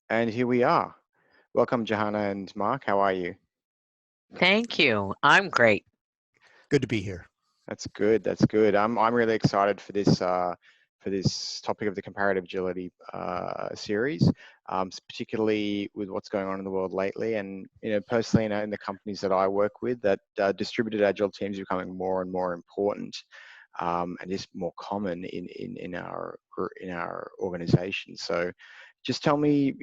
And here we are. Welcome, Johanna and Mark. How are you? Thank you. I'm great. Good to be here. That's good. That's good. I'm really excited for this topic of the comparative agility series, particularly with what's going on in the world lately. And personally, in the companies that I work with, that distributed agile teams are becoming more and more important, and just more common in our organization. So, just tell me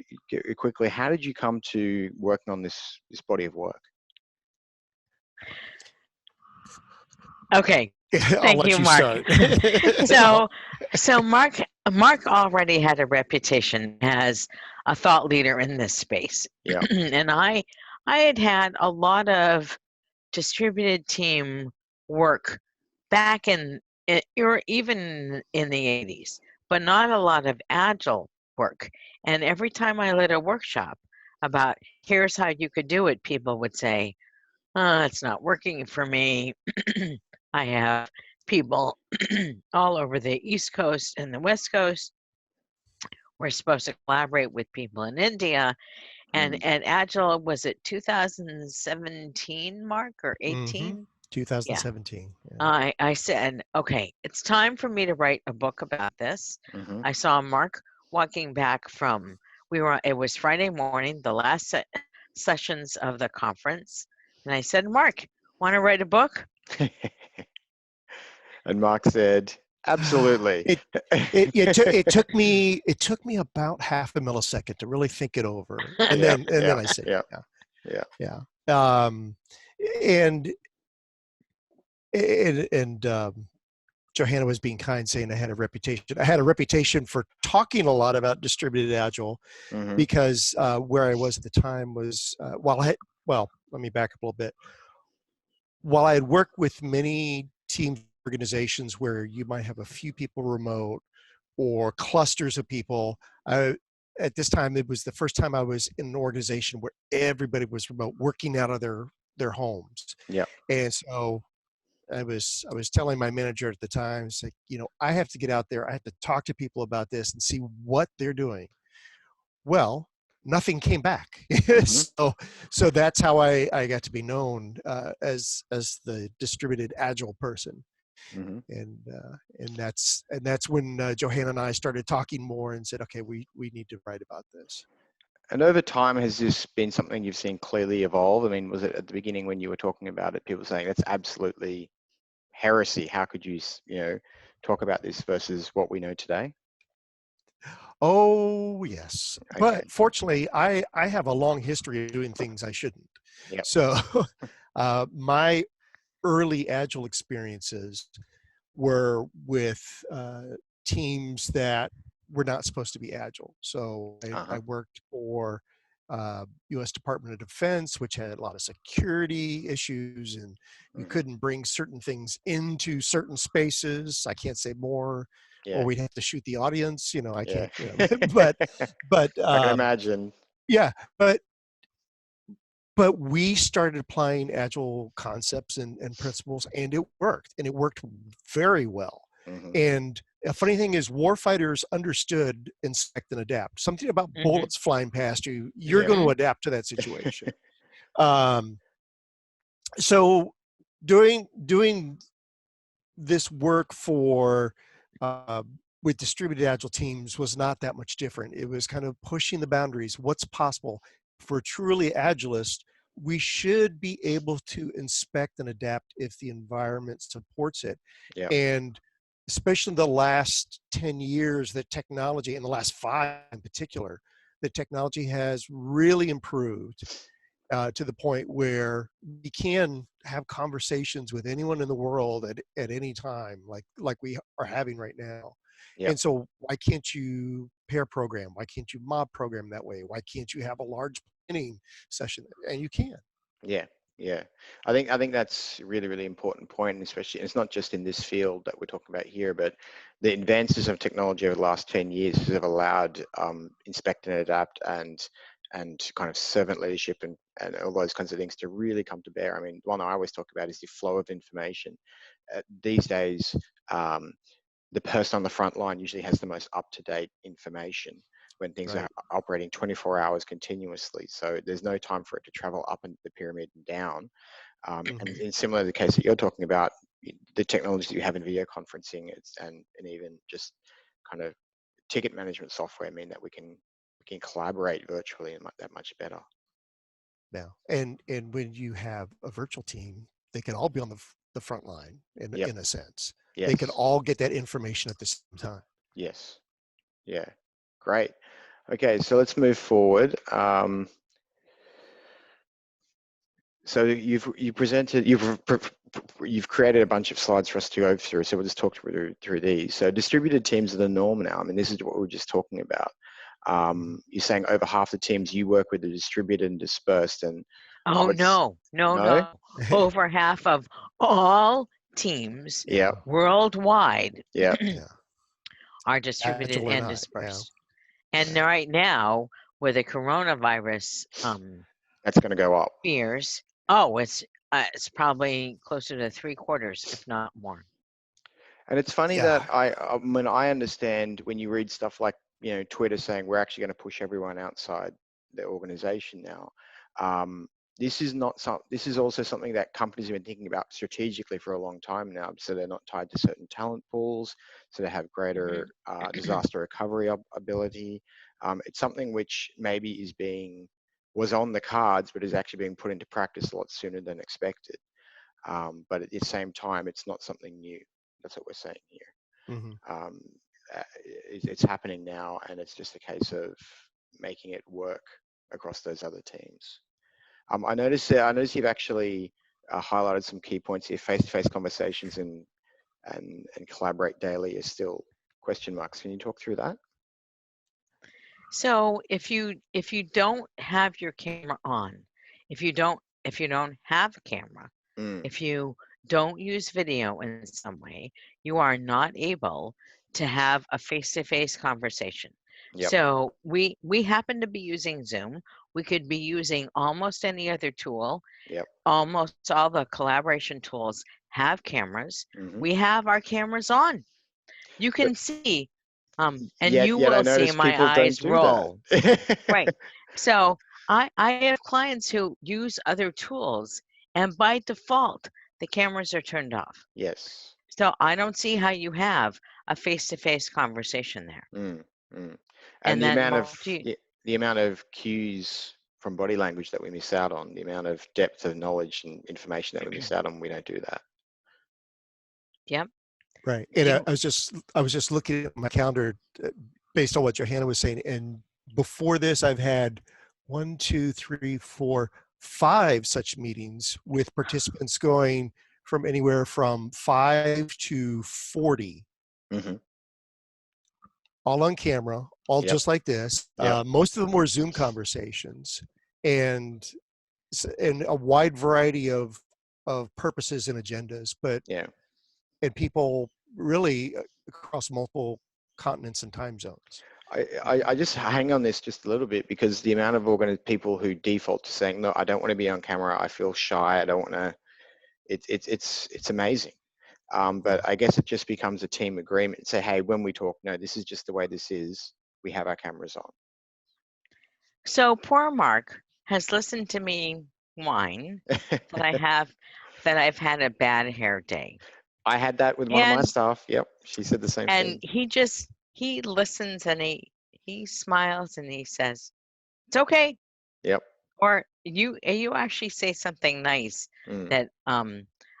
quickly, how did you come to working on this body of work? Okay. I'll Thank let you, you Mark. start. so, so Mark already had a reputation as a thought leader in this space, Yeah. and I had a lot of distributed team work back or even in the 80s, but not a lot of agile work. And every time I led a workshop about here's how you could do it, people would say, it's not working for me. I have people all over the East Coast and the West Coast. We're supposed to collaborate with people in India. And Mm. at Agile, was it 2017, Mark, or hmm 18? Yeah. 2017. Yeah. I said, okay, it's time for me to write a book about this. Mm-hmm. I saw Mark walking back it was Friday morning, the last sessions of the conference. And I said, Mark, want to write a book? And Mark said, absolutely. It took me about half a millisecond to really think it over, and Yeah, then yeah, I said, yeah, yeah, yeah. yeah. Um, and Johanna was being kind, saying I had a reputation. I had a reputation for talking a lot about distributed agile Mm-hmm. because where I was at the time was well, let me back up a little bit. While I had worked with many team organizations where you might have a few people remote or clusters of people, at this time it was the first time I was in an organization where everybody was remote, working out of their homes, Yeah. and so I was telling my manager at the time, it's like, I have to get out there. I have to talk to people about this and see what they're doing. Well, nothing came back. Mm-hmm. so that's how I got to be known as the distributed agile person. Mm-hmm. And that's when Johanna and I started talking more and said, okay, we need to write about this. And over time, has this been something you've seen clearly evolve? I mean, was it at the beginning when you were talking about it, people saying that's absolutely heresy? How could you, talk about this versus what we know today? Oh, yes. Okay. But fortunately, I have a long history of doing things I shouldn't. Yep. So my early Agile experiences were with teams that were not supposed to be Agile. So I Uh-huh. worked for U.S. Department of Defense, which had a lot of security issues, and you Mm-hmm. couldn't bring certain things into certain spaces. I can't say more, or Yeah. we'd have to shoot the audience. I Yeah. can't. But but I can imagine. yeah, but we started applying agile concepts and principles, and it worked very well. Mm-hmm. And a funny thing is, warfighters understood inspect and adapt. Something about Hmm. bullets flying past you, you're Yeah. going to Hmm. adapt to that situation. um, so doing this work uh, with distributed agile teams was not that much different. It was kind of pushing the boundaries. What's possible for truly agilist? We should be able to inspect and adapt if the environment supports it. Yeah. And especially in the last 10 years, the technology, in the last 5 in particular, the technology has really improved to the point where we can have conversations with anyone in the world at any time, like we are having right now. Yeah. And so why can't you pair program? Why can't you mob program that way? Why can't you have a large planning session? And you can. Yeah, yeah. I think that's a really, really important point, and especially it's not just in this field that we're talking about here, but the advances of technology over the last 10 years have allowed inspect and adapt and kind of servant leadership and all those kinds of things to really come to bear. I mean, one I always talk about is the flow of information. These days, um, the person on the front line usually has the most up-to-date information. when things Right. are operating 24 hours continuously. So there's no time for it to travel up the pyramid and down. And in similar to the case that you're talking about, the technology that you have in video conferencing and even just kind of ticket management software mean that we can collaborate virtually and that much better. Now, and when you have a virtual team, they can all be on the front line in a sense. Yes. They can all get that information at the same time. Yes. Yeah. Great. Okay, so let's move forward. So you've created a bunch of slides for us to go through. So we'll just talk through these. So distributed teams are the norm now. I mean, this is what we were just talking about. You're saying over half the teams you work with are distributed and dispersed, and Oh, no. Over half of all teams worldwide are distributed Agile or and not, dispersed. And right now, with the coronavirus that's going to go up. fears, it's probably closer to 3/4, if not more. And it's funny that I understand when you read stuff like, Twitter saying we're actually going to push everyone outside the organization now. This is also something that companies have been thinking about strategically for a long time now. So they're not tied to certain talent pools, so they have greater disaster recovery ability. It's something which maybe was on the cards, but is actually being put into practice a lot sooner than expected. But at the same time, it's not something new. That's what we're saying here. It's happening now, and it's just a case of making it work across those other teams. I noticed you've actually highlighted some key points here. Face-to-face conversations and collaborate daily is still question marks. Can you talk through that? So if you don't have your camera on, if you don't have a camera, if you don't use video in some way, you are not able to have a face-to-face conversation. Yep. So we happen to be using Zoom. We could be using almost any other tool. Yep. Almost all the collaboration tools have cameras. We have our cameras on. You can see, and you will see my eyes roll. Right. So I have clients who use other tools, and by default, the cameras are turned off. Yes. So I don't see how you have a face-to-face conversation there. And the amount of cues from body language that we miss out on, the amount of depth of knowledge and information that we miss out on, we don't do that. Yep. Right. And I was just looking at my calendar based on what Johanna was saying. And before this, I've had 1, 2, 3, 4, 5 such meetings with participants going from anywhere from 5 to 40. All on camera, all just like this. Most of them were Zoom conversations, and a wide variety of purposes and agendas. But and people really across multiple continents and time zones. I just hang on this just a little bit, because the amount of people who default to saying, no, I don't want to be on camera, I feel shy, I don't want to, it's amazing. But I guess it just becomes a team agreement and say, hey, when we talk, no, this is just the way this is, we have our cameras on. So poor Mark has listened to me whine that I've had a bad hair day. I had that with one of my staff. Yep, she said the same thing. And he listens, and he smiles, and he says, "It's okay." Yep. Or you actually say something nice that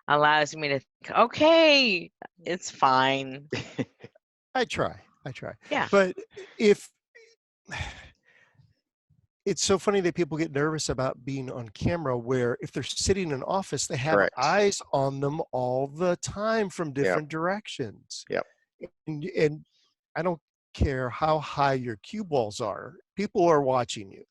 allows me to think, okay, it's fine. I try. Yeah. But it's so funny that people get nervous about being on camera, where if they're sitting in an office, they have eyes on them all the time from different directions. Yep. And I don't care how high your cue balls are, people are watching you.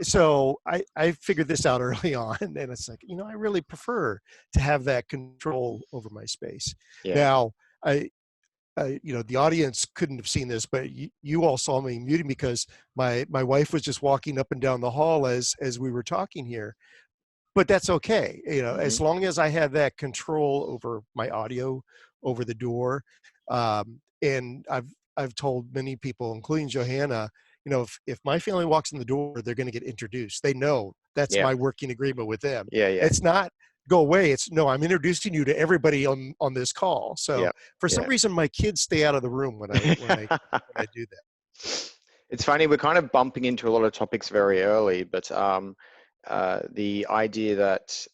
So I figured this out early on, and it's like, I really prefer to have that control over my space. Now, the audience couldn't have seen this, but you all saw me muting because my wife was just walking up and down the hall as we were talking here. But that's okay, as long as I have that control over my audio, over the door. And I've told many people, including Johanna, you know, if my family walks in the door, they're going to get introduced. They know that's Yeah. my working agreement with them. Yeah. Yeah. It's not go away. It's no, I'm introducing you to everybody on this call. So Yeah. for some Yeah. reason, my kids stay out of the room when I do that. It's funny, we're kind of bumping into a lot of topics very early, but the idea that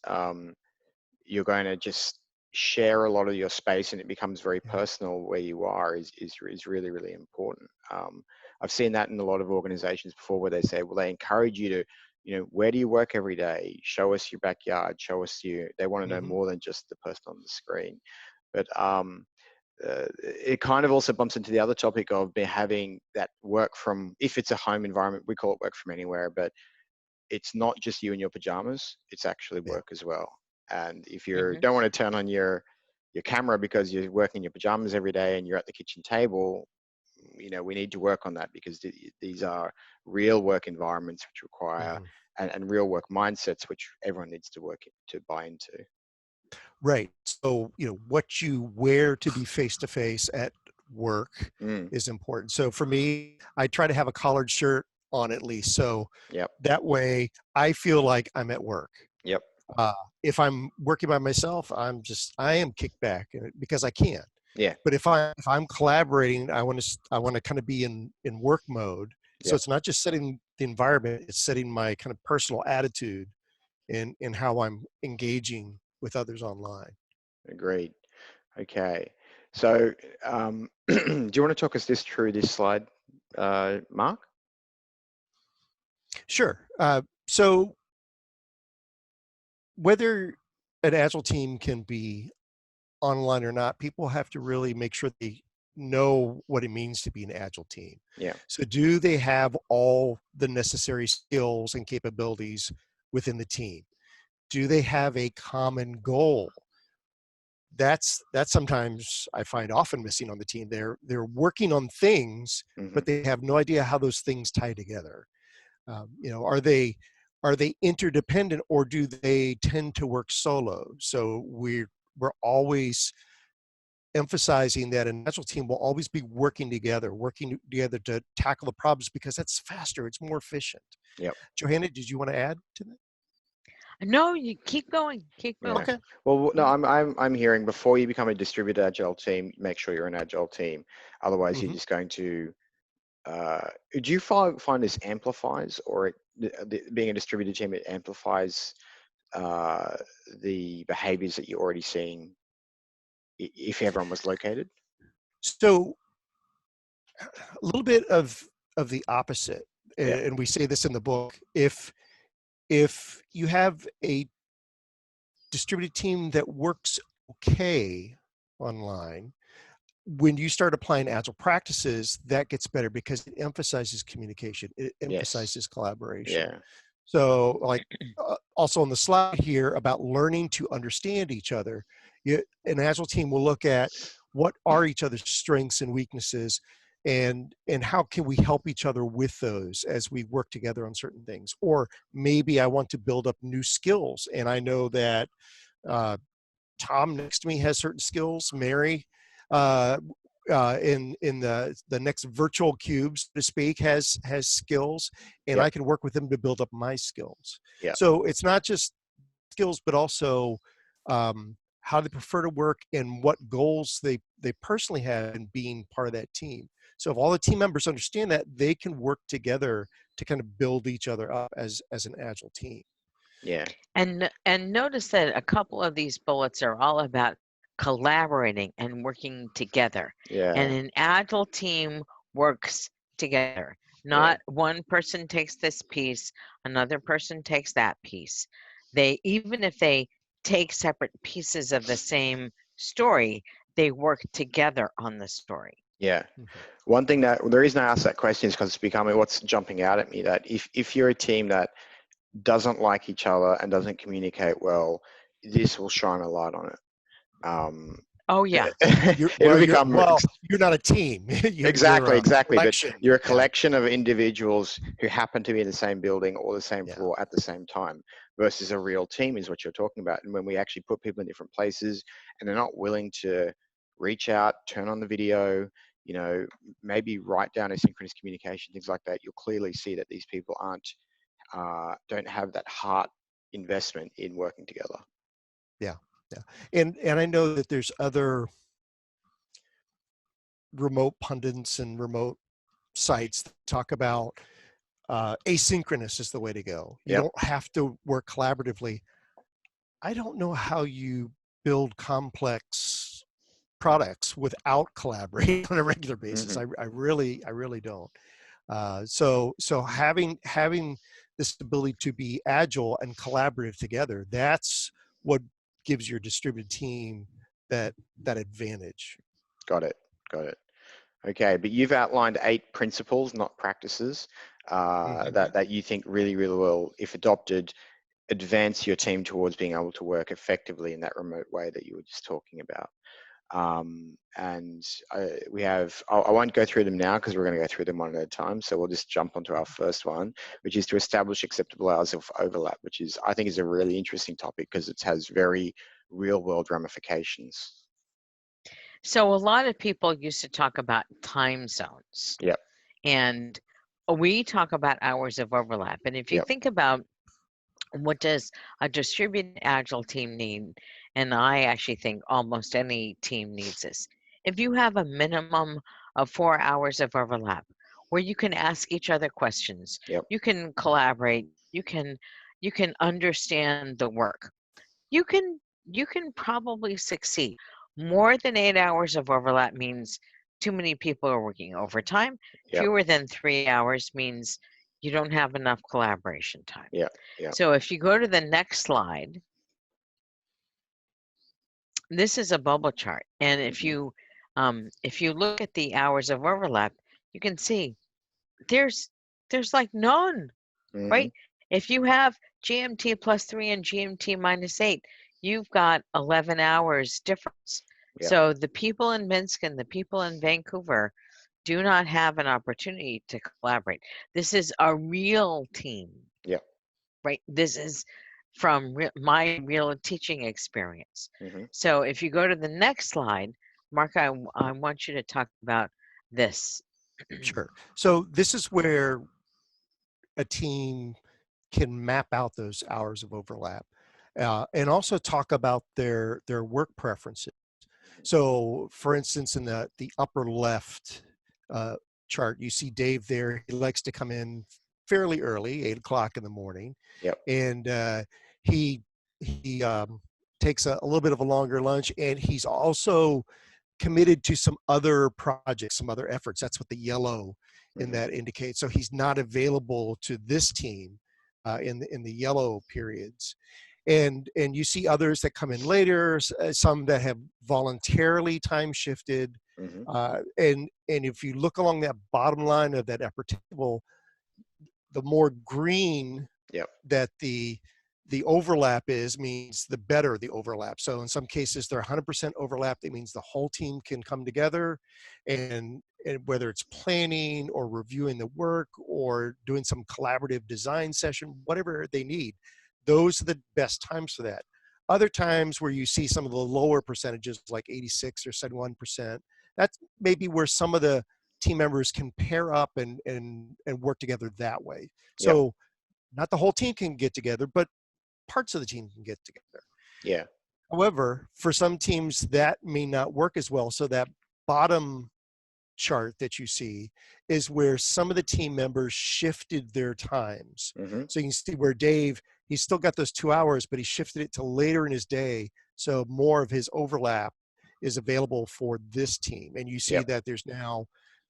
you're going to just share a lot of your space and it becomes very Yeah. personal where you are is really, really important. I've seen that in a lot of organizations before where they say, well, they encourage you to, you know, where do you work every day? Show us your backyard, show us they want to know more than just the person on the screen. But it kind of also bumps into the other topic of having that work from, if it's a home environment, we call it work from anywhere, but it's not just you in your pajamas, it's actually Yeah. work as well. And if you don't want to turn on your camera because you're working in your pajamas every day and you're at the kitchen table, you know, we need to work on that because these are real work environments which require and real work mindsets which everyone needs to buy into. Right. So, you know, what you wear to be face-to-face at work is important. So for me, I try to have a collared shirt on at least. So Yep. that way I feel like I'm at work. Yep. If I'm working by myself, I am kicked back because I can. Yeah. But if I'm collaborating, I want to kind of be in work mode. So Yep. it's not just setting the environment, it's setting my kind of personal attitude in how I'm engaging with others online. Agreed. Okay. So do you want to talk us through this slide, Mark? Sure. So whether an Agile team can be online or not, people have to really make sure they know what it means to be an Agile team. Yeah. So do they have all the necessary skills and capabilities within the team? Do they have a common goal? That's sometimes I find often missing on the team. They're working on things, but they have no idea how those things tie together. You know, are they interdependent or do they tend to work solo? So we're always emphasizing that an Agile team will always be working together to tackle the problems because that's faster, it's more efficient. Yep. Johanna, did you want to add to that? No, you keep going. Keep going. Yeah. Okay. Well, no, I'm hearing before you become a distributed agile team, make sure you're an agile team. Otherwise, you're just going to. Do you find this amplifies, or being a distributed team, it amplifies the behaviors that you're already seeing if everyone was located? So a little bit of the opposite, Yeah. and we say this in the book. If you have a distributed team that works okay online, when you start applying agile practices, that gets better because it emphasizes communication, it emphasizes collaboration. Yeah. So like also on the slide here about learning to understand each other, an agile team will look at what are each other's strengths and weaknesses, and how can we help each other with those as we work together on certain things. Or maybe I want to build up new skills, and I know that Tom next to me has certain skills, Mary in the next virtual cube, so to speak, has skills, and I can work with them to build up my skills. So it's not just skills, but also how they prefer to work and what goals they personally have in being part of that team. So if all the team members understand that, they can work together to kind of build each other up as an agile team. Yeah. And notice that a couple of these bullets are all about collaborating and working together. Yeah. And an agile team works together. Not one person takes this piece, another person takes that piece. Even if they take separate pieces of the same story, they work together on the story. Yeah. One thing the reason I ask that question is because it's becoming what's jumping out at me, that if you're a team that doesn't like each other and doesn't communicate well, this will shine a light on it. Oh yeah. You're not a team. Exactly. But you're a collection of Yeah. individuals who happen to be in the same building or the same floor at the same time, versus a real team is what you're talking about. And when we actually put people in different places and they're not willing to reach out, turn on the video, you know, maybe write down asynchronous communication, things like that, you'll clearly see that these people don't have that heart investment in working together. Yeah, yeah. And I know that there's other remote pundits and remote sites that talk about asynchronous is the way to go. You Yep. don't have to work collaboratively. I don't know how you build complex products without collaborating on a regular basis. Mm-hmm. I really don't. So having this ability to be agile and collaborative together, that's what gives your distributed team that advantage. Got it. Okay, but you've outlined 8 principles, not practices, Mm-hmm. that you think really will, if adopted, advance your team towards being able to work effectively in that remote way that you were just talking about. And I won't go through them now because we're going to go through them one at a time. So we'll just jump onto our first one, which is to establish acceptable hours of overlap, which is, I think, is a really interesting topic because it has very real world ramifications. So a lot of people used to talk about time zones. Yep. And we talk about hours of overlap. And if you Yep. think about what does a distributed agile team need, and I actually think almost any team needs this. If you have a minimum of 4 hours of overlap where you can ask each other questions, Yep. you can collaborate, you can understand the work, you can probably succeed. More than 8 hours of overlap means too many people are working overtime. Yep. Fewer than 3 hours means you don't have enough collaboration time. Yeah. Yeah. So if you go to the next slide, this is a bubble chart. And if you look at the hours of overlap, you can see there's like none, Mm-hmm. right? If you have GMT plus 3 and GMT minus 8, you've got 11 hours difference. Yep. So the people in Minsk and the people in Vancouver do not have an opportunity to collaborate. This is a real team. Yep. Right? This is from my real teaching experience. Mm-hmm. So if you go to the next slide, Mark, I want you to talk about this. Sure. So this is where a team can map out those hours of overlap, and also talk about their work preferences. So, for instance, in the upper left chart, you see Dave there. He likes to come in fairly early, 8 o'clock in the morning. Yep. And he takes a little bit of a longer lunch, and he's also committed to some other projects, some other efforts. That's what the yellow in that indicates. So he's not available to this team in the yellow periods. And you see others that come in later, some that have voluntarily time shifted. And if you look along that bottom line of that upper table, the more green that the overlap means the better the overlap. So in some cases they're 100% overlap. That means the whole team can come together, and whether it's planning or reviewing the work or doing some collaborative design session, whatever they need, those are the best times for that. Other times where you see some of the lower percentages, like 86 or 71%, that's maybe where some of the team members can pair up and work together that way. So not the whole team can get together, but parts of the team can get together. Yeah. However, for some teams that may not work as well. So that bottom chart that you see is where some of the team members shifted their times. So you can see where Dave, he's still got those 2 hours, but he shifted it to later in his day. So more of his overlap is available for this team. And you see that there's now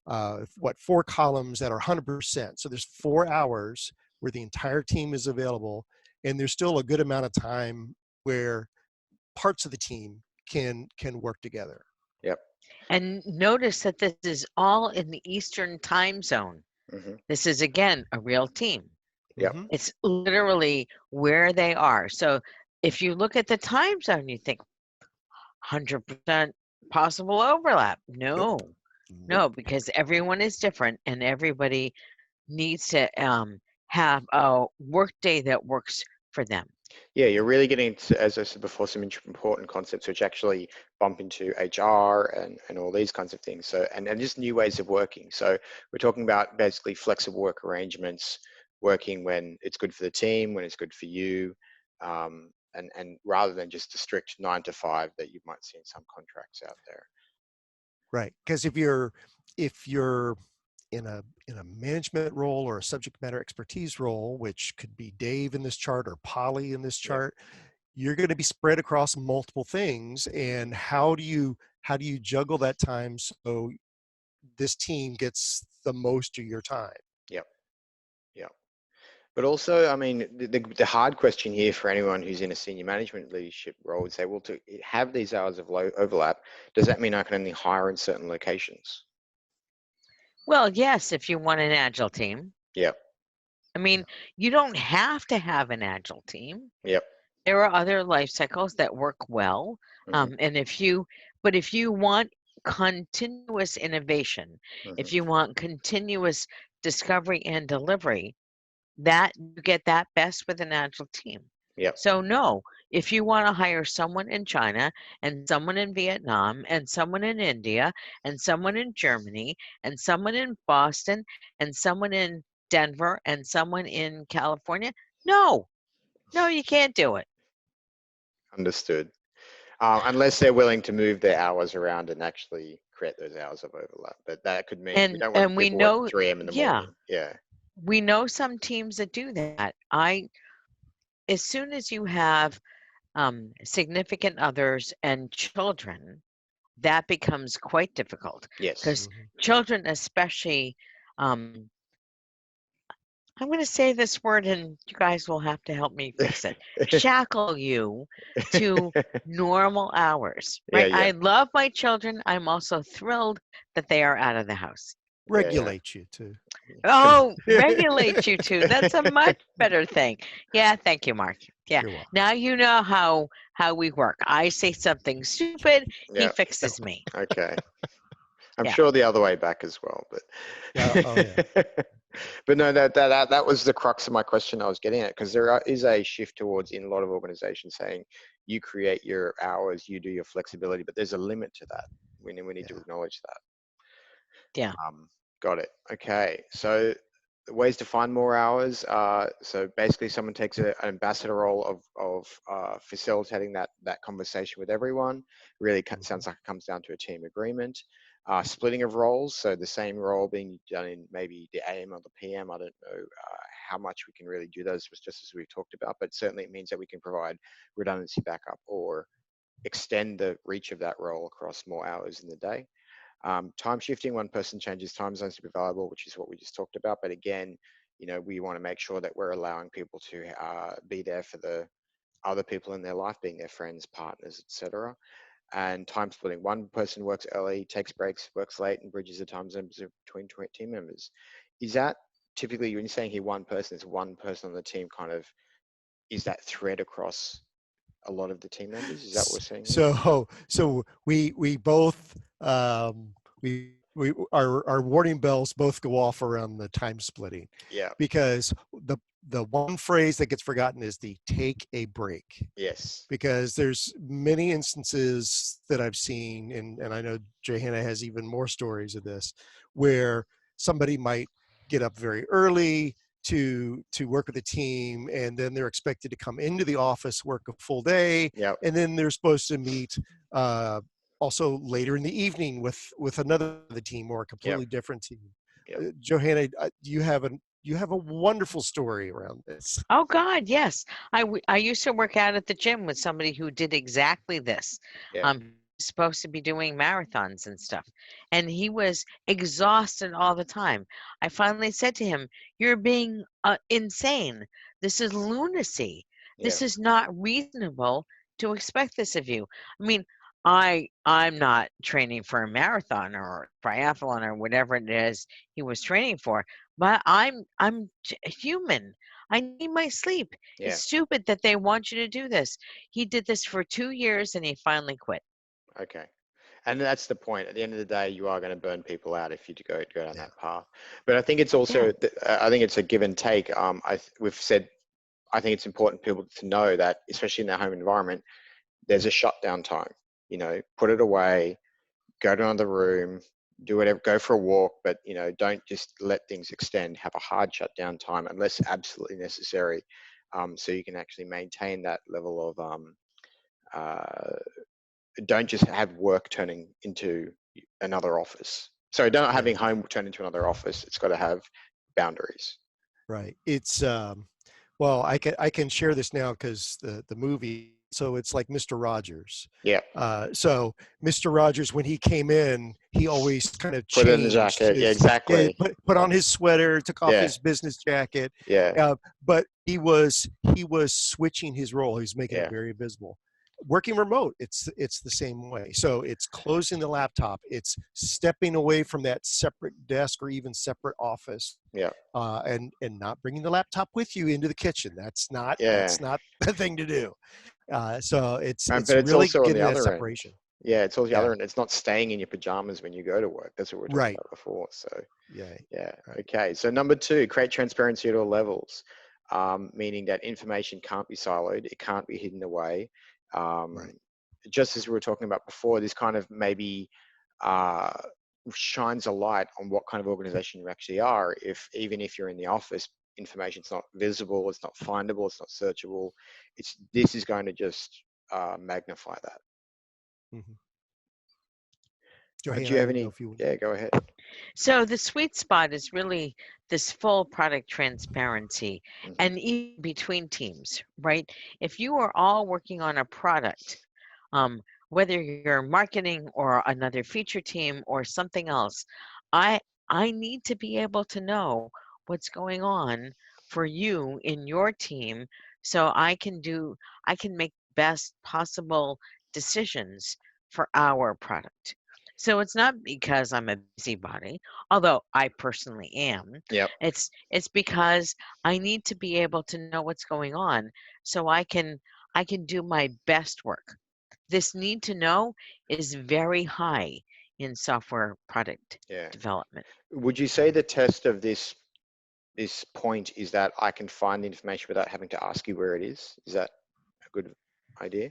4 columns that are 100%. So there's 4 hours where the entire team is available, and there's still a good amount of time where parts of the team can work together. Yep. And notice that this is all in the Eastern time zone. This is, again, a real team. Yep. It's literally where they are. So if you look at the time zone, you think 100% possible overlap. No, because everyone is different, and everybody needs to have a work day that works for them. Yeah, you're really getting to, as I said before, some important concepts which actually bump into HR and all these kinds of things. So, and just new ways of working. So we're talking about basically flexible work arrangements, working when it's good for the team, when it's good for you, and rather than just a strict 9 to 5 that you might see in some contracts out there. Right. Because if you're in a management role or a subject matter expertise role, which could be Dave in this chart or Polly in this chart, you're going to be spread across multiple things. And how do you juggle that time so this team gets the most of your time? Yep. Yep. But also, I mean, the hard question here for anyone who's in a senior management leadership role is say, well, to have these hours of low overlap, does that mean I can only hire in certain locations? Well, yes, if you want an agile team. Yep. I mean, you don't have to have an agile team. Yep. There are other life cycles that work well. Mm-hmm. And if you want continuous innovation, if you want continuous discovery and delivery, that you get that best with an agile team. Yep. So no, if you want to hire someone in China and someone in Vietnam and someone in India and someone in Germany and someone in Boston and someone in Denver and someone in California, no, you can't do it. Understood. Unless they're willing to move their hours around and actually create those hours of overlap. But that could mean we don't want we people know, at 3 a.m. in the morning. Yeah. we know some teams that do that. As soon as you have significant others and children, that becomes quite difficult. Yes. Because children, especially, I'm going to say this word and you guys will have to help me fix it. Shackle you to normal hours, right? Yeah. I love my children. I'm also thrilled that they are out of the house. Regulate you too. Oh, regulate you too. That's a much better thing. Yeah, thank you, Mark. Yeah. You're welcome. Now you know how we work. I say something stupid, he Yeah. fixes me. Okay. I'm Yeah. sure the other way back as well, but Yeah. but no, that was the crux of my question I was getting at, because there is a shift towards, in a lot of organizations, saying you create your hours, you do your flexibility, but there's a limit to that. We need to acknowledge that. Yeah. Got it. Okay. So the ways to find more hours. So basically someone takes an ambassador role of facilitating that conversation with everyone. Really sounds like it comes down to a team agreement. Splitting of roles. So the same role being done in maybe the AM or the PM. I don't know how much we can really do those, just as we've talked about, but certainly it means that we can provide redundancy backup or extend the reach of that role across more hours in the day. Time shifting, one person changes time zones to be valuable, which is what we just talked about. But again, we want to make sure that we're allowing people to be there for the other people in their life, being their friends, partners, etc. And time splitting, one person works early, takes breaks, works late, and bridges the time zones between team members. Is that typically, when you're saying here one person, is one person on the team kind of, is that thread across a lot of the team members? Is that what we're saying here? So we both our warning bells both go off around the time splitting. Yeah. Because the one phrase that gets forgotten is the take a break. Yes. Because there's many instances that I've seen, and I know Johanna has even more stories of this, where somebody might get up very early to work with the team, and then they're expected to come into the office, work a full day, and then they're supposed to meet also later in the evening with another the team or a completely different team. Johanna, you have a wonderful story around this. Oh God, yes. I used to work out at the gym with somebody who did exactly this. Supposed to be doing marathons and stuff, and he was exhausted all the time. I finally said to him, "You're being insane. This is lunacy. This is not reasonable to expect this of you." I mean, I'm not training for a marathon or triathlon or whatever it is he was training for, but I'm human. I need my sleep. It's stupid that they want you to do this. He did this for 2 years and he finally quit. Okay. And that's the point. At the end of the day, you are going to burn people out if you go down that path. But I think it's also, I think it's a give and take. We've said I think it's important for people to know that, especially in their home environment, there's a shutdown time. You know, put it away, go to another room, do whatever, go for a walk, but you know, don't just let things extend. Have a hard shutdown time unless absolutely necessary, so you can actually maintain that level of don't just have work turning into another office. So don't having home turn into another office. It's got to have boundaries. Right. It's well, I can share this now because the movie. So it's like Mr. Rogers. Yeah. So Mr. Rogers, when he came in, he always kind of Put it in the changed jacket. his, Yeah, exactly. put on his sweater, took off Yeah. his business jacket. Yeah. But he was switching his role. He was making it very visible. Working remote, it's the same way. So it's closing the laptop. It's stepping away from that separate desk or even separate office. Yeah. And not bringing the laptop with you into the kitchen. That's not the thing to do. So it's but it's really also on getting the that other separation. end. Yeah, it's also the other end. It's not staying in your pajamas when you go to work. That's what we were talking about before. So yeah. Right. Okay. So number 2, create transparency at all levels, meaning that information can't be siloed. It can't be hidden away. Just as we were talking about before, this kind of maybe shines a light on what kind of organization you actually are. Even if you're in the office, information's not visible, it's not findable, it's not searchable. This is going to just magnify that. Mm-hmm. Johanna, Do you have I any? know if you... Yeah, go ahead. So the sweet spot is really this full product transparency, and even between teams, right? If you are all working on a product, whether you're marketing or another feature team or something else, I need to be able to know what's going on for you in your team, so I can make best possible decisions for our product. So it's not because I'm a busybody, although I personally am. Yep. It's because I need to be able to know what's going on, so I can do my best work. This need to know is very high in software product development. Would you say the test of this point is that I can find the information without having to ask you where it is? Is that a good idea?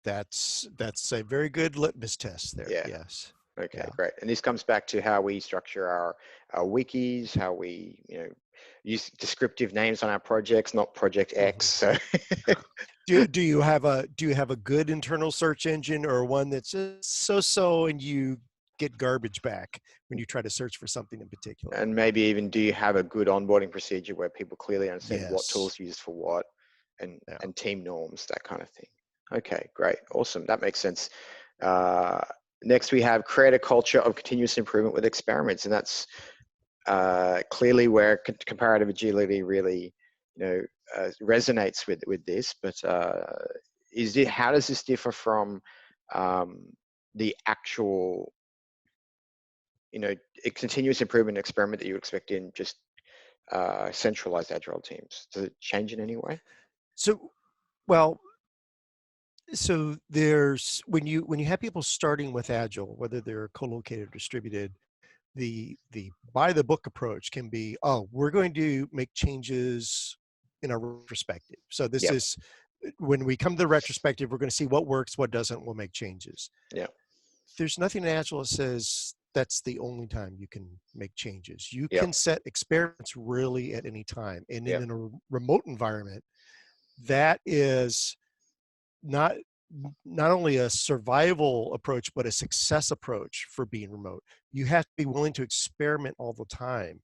That's a very good litmus test there. Yeah. Yes. Okay, great. And this comes back to how we structure our wikis, how we use descriptive names on our projects, not Project X. So do you have a good internal search engine, or one that's so and you get garbage back when you try to search for something in particular? And maybe even, do you have a good onboarding procedure where people clearly understand what tools are used for what, and team norms, that kind of thing? Okay, great, awesome, that makes sense. Next, we have create a culture of continuous improvement with experiments, and that's clearly where comparative agility really, resonates with this. But how does this differ from the actual, a continuous improvement experiment that you expect in just centralized agile teams? Does it change in any way? So there's when you have people starting with agile, whether they're co-located or distributed, the by the book approach can be, we're going to make changes in a retrospective. So this is when we come to the retrospective, we're going to see what works, what doesn't, we'll make changes. Yeah. There's nothing in agile that says that's the only time you can make changes. You can set experiments really at any time. And in a remote environment, that is not only a survival approach, but a success approach for being remote. You have to be willing to experiment all the time.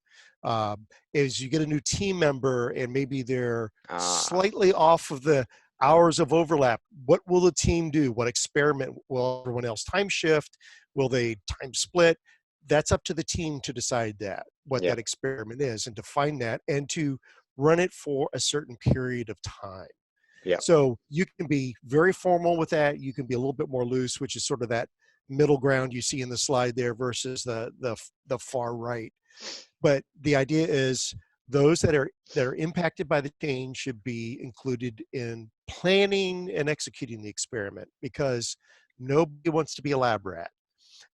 As you get a new team member and maybe they're slightly off of the hours of overlap, what will the team do? What experiment will everyone else time shift? Will they time split? That's up to the team to decide what that experiment is, and to find that and to run it for a certain period of time. So you can be very formal with that. You can be a little bit more loose, which is sort of that middle ground you see in the slide there versus the far right. But the idea is those that are impacted by the change should be included in planning and executing the experiment, because nobody wants to be a lab rat.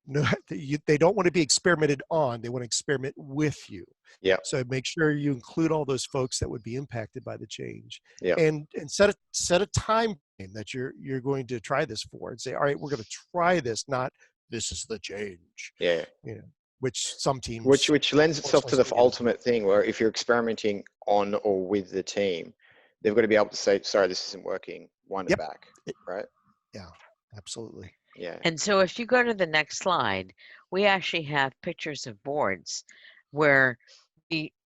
No, they don't want to be experimented on. They want to experiment with you. Yeah. So make sure you include all those folks that would be impacted by the change, Yeah. and set a time frame that you're going to try this for, and say, all right, we're going to try this, not this is the change. Yeah. You know, which some teams, which lends itself to unfortunately, the seem to get ultimate thing where if you're experimenting on or with the team, they've got to be able to say, sorry, this isn't working, wind it Yep. back, right? Yeah, absolutely. Yeah. And so if you go to the next slide, we actually have pictures of boards where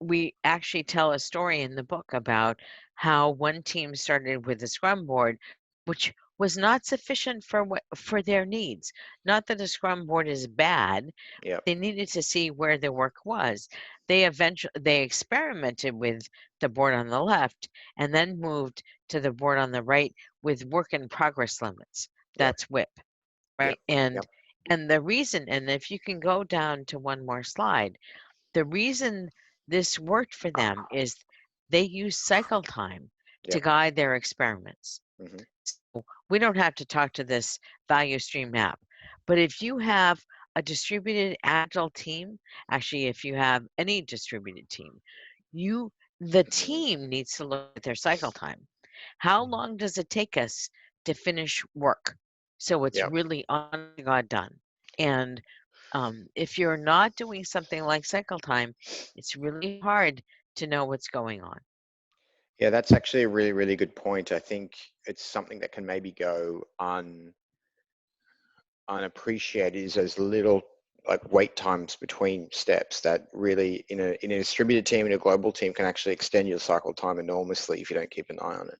we actually tell a story in the book about how one team started with a scrum board, which was not sufficient for their needs. Not that a scrum board is bad. Yeah. They needed to see where the work was. They experimented with the board on the left and then moved to the board on the right with work in progress limits. That's WIP. Right. Yep. And the reason, and if you can go down to one more slide, the reason this worked for them is they use cycle time to Yep. guide their experiments. Mhm. So we don't have to talk to this value stream map, but if you have a distributed agile team, actually, if you have any distributed team, the team needs to look at their cycle time. How long does it take us to finish work? So it's Yep. really on God done. And if you're not doing something like cycle time, it's really hard to know what's going on. Yeah, that's actually a really, really good point. I think it's something that can maybe go unappreciated is those little like wait times between steps that really in a distributed team, in a global team, can actually extend your cycle time enormously if you don't keep an eye on it.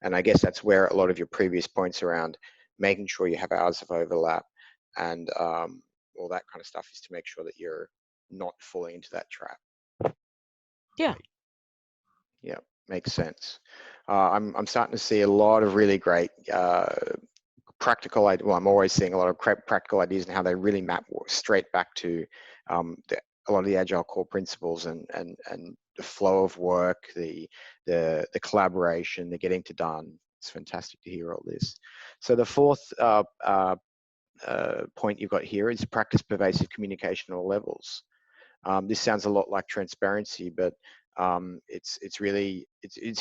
And I guess that's where a lot of your previous points around making sure you have hours of overlap and all that kind of stuff is to make sure that you're not falling into that trap. Yeah. Yeah, makes sense. I'm starting to see a lot of really great practical, well, I'm always seeing a lot of practical ideas and how they really map straight back to a lot of the agile core principles and the flow of work, the collaboration, the getting to done. It's fantastic to hear all this. So the fourth point you've got here is practice pervasive communication at all levels. This sounds a lot like transparency, but it's really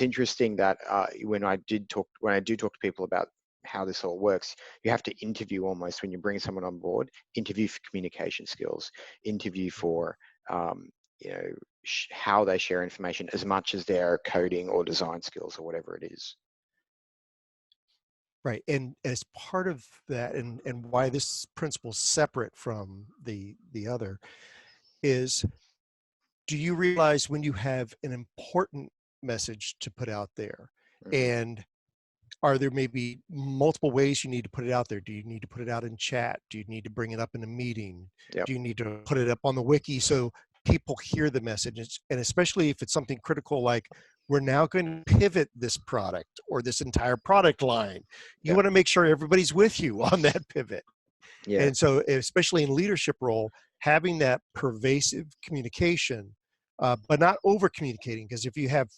interesting that when I do talk to people about how this all works, you have to interview almost when you bring someone on board. Interview for communication skills. Interview for how they share information as much as their coding or design skills or whatever it is. Right, and as part of that, and why this principle is separate from the other, is do you realize when you have an important message to put out there, and are there maybe multiple ways you need to put it out there? Do you need to put it out in chat? Do you need to bring it up in a meeting? Yep. Do you need to put it up on the wiki so people hear the message? And especially if it's something critical like, we're now going to pivot this product or this entire product line. You want to make sure everybody's with you on that pivot. Yeah. And so especially in leadership role, having that pervasive communication, but not over communicating, because if you have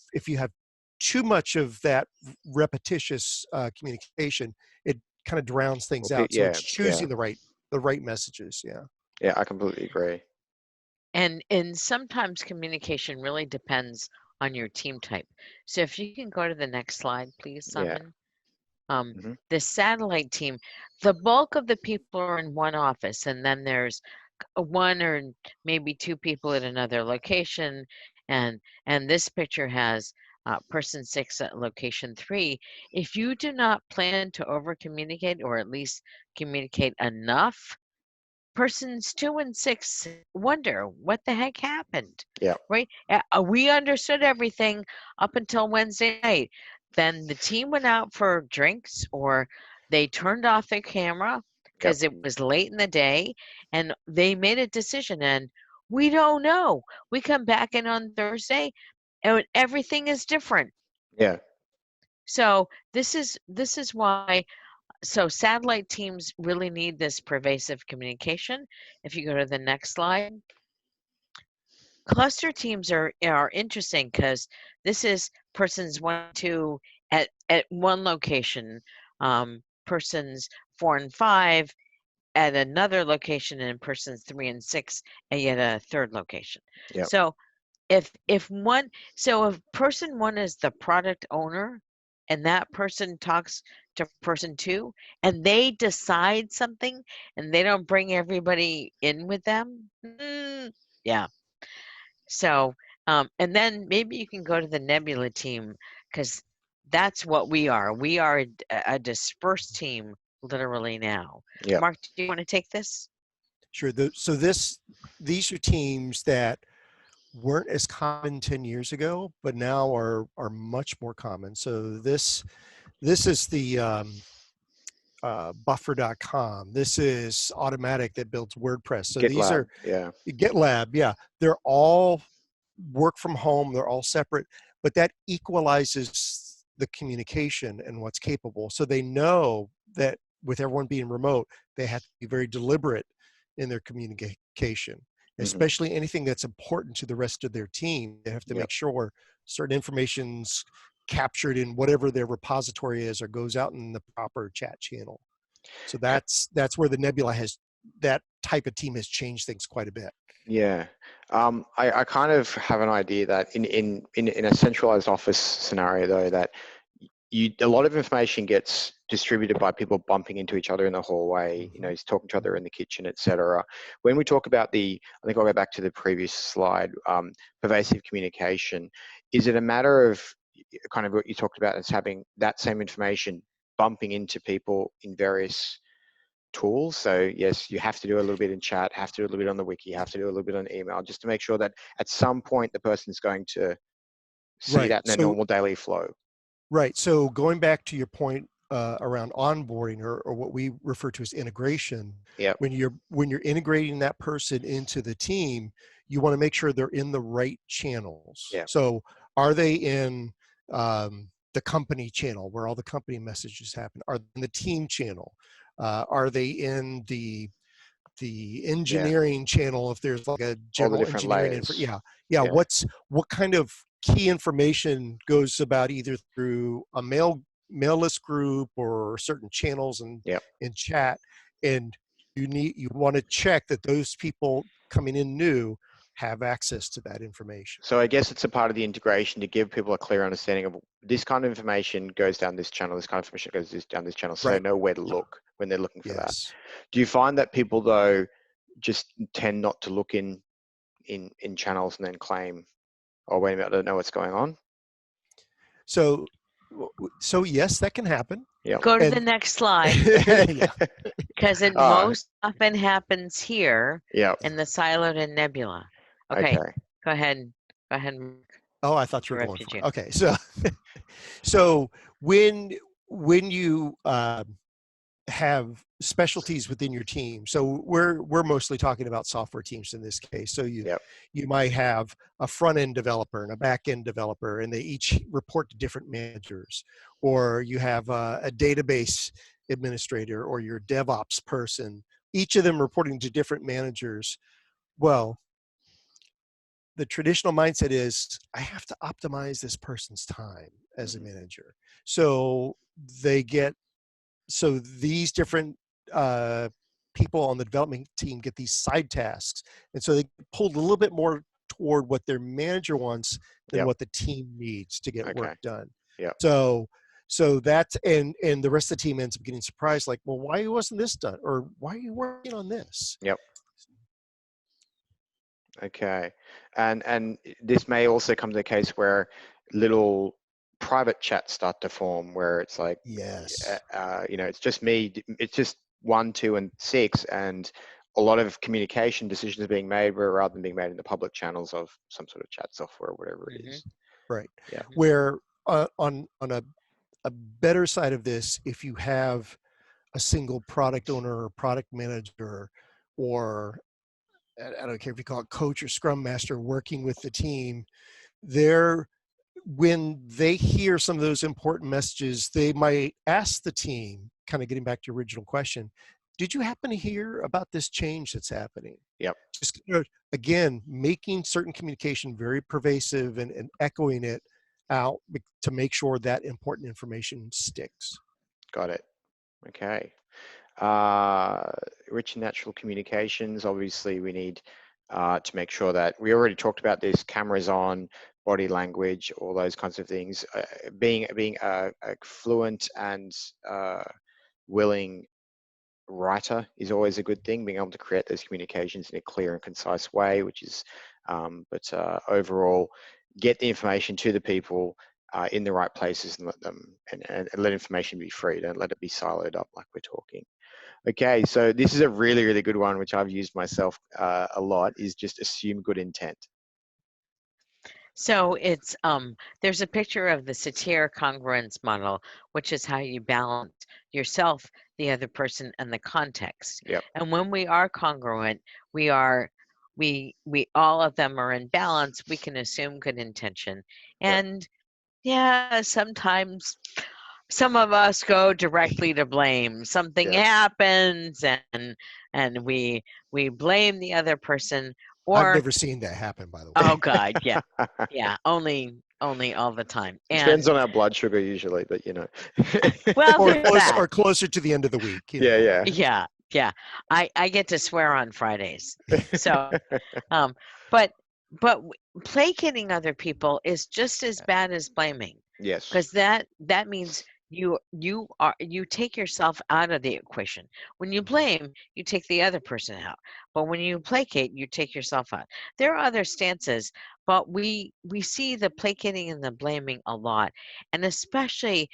too much of that repetitious communication, it kind of drowns things out. So it's choosing the right messages. Yeah. Yeah, I completely agree. And sometimes communication really depends on your team type. So if you can go to the next slide, please, Simon. The satellite team, the bulk of the people are in one office, and then there's one or maybe two people at another location, and this picture has person 6 at location 3. If you do not plan to over communicate, or at least communicate enough, persons 2 and 6 wonder what the heck happened. Yeah. Right. We understood everything up until Wednesday night. Then the team went out for drinks, or they turned off their camera because it was late in the day, and they made a decision, and we don't know. We come back in on Thursday and everything is different. Yeah. So this is why. So satellite teams really need this pervasive communication. If you go to the next slide. Cluster teams are interesting because this is persons 1 and 2 at one location, persons 4 and 5 at another location and persons 3 and 6 at yet a third location. Yep. So if person 1 is the product owner and that person talks to person 2 and they decide something and they don't bring everybody in with them, yeah. So and then maybe you can go to the Nebula team, because that's what we are. We are a dispersed team literally now. Yep. Mark, do you want to take this? Sure. So these are teams that weren't as common 10 years ago, but now are much more common. So this is the buffer.com. This is Automatic that builds WordPress. So these GitLab, are yeah. GitLab. Yeah, they're all work from home. They're all separate, but that equalizes the communication and what's capable. So they know that with everyone being remote, they have to be very deliberate in their communication, especially anything that's important to the rest of their team. They have to make sure certain information's captured in whatever their repository is or goes out in the proper chat channel. So that's where the Nebula that type of team has changed things quite a bit. Yeah, I kind of have an idea that in a centralized office scenario, though, that a lot of information gets distributed by people bumping into each other in the hallway, you know, he's talking to each other in the kitchen, etc. When we talk about I think I'll go back to the previous slide, pervasive communication, is it a matter of kind of what you talked about as having that same information bumping into people in various tools? So yes, you have to do a little bit in chat, have to do a little bit on the wiki, have to do a little bit on email, just to make sure that at some point the person's going to see that in their normal daily flow. Right. So going back to your point around onboarding or what we refer to as integration, when you're integrating that person into the team, you want to make sure they're in the right channels. So are they in the company channel where all the company messages happen? Are they in the team channel? Are they in the engineering channel if there's like a general engineering what kind of key information goes about either through a mail list group or certain channels in chat, and you want to check that those people coming in new have access to that information. So I guess it's a part of the integration to give people a clear understanding of this kind of information goes down this channel, this kind of information goes down this channel, so they know where to look when they're looking for that. Do you find that people, though, just tend not to look in channels and then claim, oh, wait a minute, I don't know what's going on? So yes, that can happen. Go to the next slide. Because it most often happens here in the siloed and Nebula. Okay. Go ahead. Mark. Oh, I thought you were going for it. Okay, so when you have specialties within your team, so we're mostly talking about software teams in this case. So you might have a front end developer and a back end developer, and they each report to different managers, or you have a database administrator or your DevOps person, each of them reporting to different managers. Well, the traditional mindset is I have to optimize this person's time as a manager. So these different people on the development team get these side tasks. And so they pulled a little bit more toward what their manager wants than what the team needs to get work done. So that's, and the rest of the team ends up getting surprised, like, well, why wasn't this done? Or why are you working on this? Okay, and this may also come to the case where little private chats start to form where it's like, you know, it's just me, it's just 1, 2, and 6, and a lot of communication decisions are being made rather than being made in the public channels of some sort of chat software or whatever it is. Right. Where on a better side of this, if you have a single product owner or product manager, or I don't care if you call it coach or scrum master working with the team, when they hear some of those important messages, they might ask the team, kind of getting back to your original question, did you happen to hear about this change that's happening? Just, again, making certain communication very pervasive and echoing it out to make sure that important information sticks. Got it. Okay. Rich and natural communications. Obviously, we need to make sure that we already talked about this: cameras on, body language, all those kinds of things. Being a fluent and willing writer is always a good thing. Being able to create those communications in a clear and concise way, which is, overall, get the information to the people in the right places and let them and let information be free. Don't let it be siloed up like we're talking. Okay, so this is a really, really good one, which I've used myself a lot, is just assume good intent. So it's there's a picture of the Satir congruence model, which is how you balance yourself, the other person, and the context. Yep. And when we are congruent, we all of them are in balance. We can assume good intention, and yeah, sometimes some of us go directly to blame. Something happens, and we blame the other person. I've Or never seen that happen, by the way. oh God, yeah, yeah, only all the time. It depends on our blood sugar usually, but you know. Well, or, there's that. or closer to the end of the week. You know. Yeah. I get to swear on Fridays, so but placating other people is just as bad as blaming. Yes. Because that means you take yourself out of the equation. When you blame, you take the other person out. But when you placate, you take yourself out. There are other stances, but we see the placating and the blaming a lot. And especially